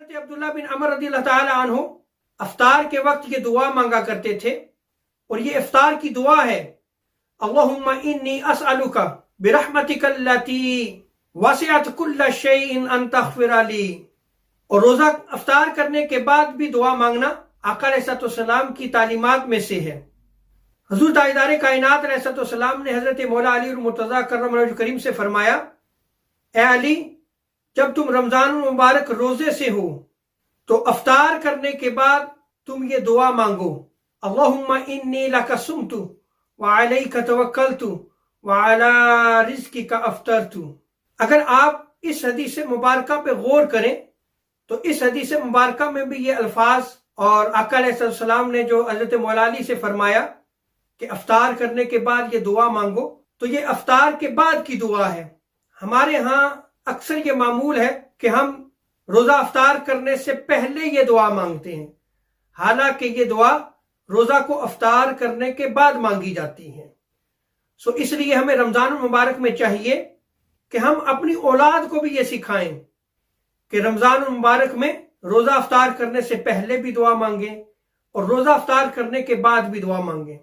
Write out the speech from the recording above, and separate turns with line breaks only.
حضرت عبداللہ بن عمر رضی اللہ تعالی عنہ افطار کے وقت یہ دعا مانگا کرتے تھے، اور یہ افطار کی دعا ہے، اللہم انی اسألک برحمتک التی وسعت کل شیء ان تغفر لی۔ اور روزہ افطار کرنے کے بعد بھی دعا مانگنا آقا علیہ السلام کی تعلیمات میں سے ہے۔ حضور تاجدار کائنات علیہ السلام نے حضرت مولا علی المرتضیٰ کرم اللہ کریم سے فرمایا، اے علی، جب تم رمضان المبارک روزے سے ہو تو افطار کرنے کے بعد تم یہ دعا مانگو، اللہم انی لک صمت وعلیک توکلت وعلی رزقک افطرت۔ اگر آپ اس حدیث مبارکہ پہ غور کریں تو اس حدیث مبارکہ میں بھی یہ الفاظ اور آقا علیہ السلام نے جو حضرت مولا علی سے فرمایا کہ افطار کرنے کے بعد یہ دعا مانگو، تو یہ افطار کے بعد کی دعا ہے۔ ہمارے ہاں اکثر یہ معمول ہے کہ ہم روزہ افطار کرنے سے پہلے یہ دعا مانگتے ہیں، حالانکہ یہ دعا روزہ کو افطار کرنے کے بعد مانگی جاتی ہے۔ اس لیے ہمیں رمضان المبارک میں چاہیے کہ ہم اپنی اولاد کو بھی یہ سکھائیں کہ رمضان المبارک میں روزہ افطار کرنے سے پہلے بھی دعا مانگیں اور روزہ افطار کرنے کے بعد بھی دعا مانگیں۔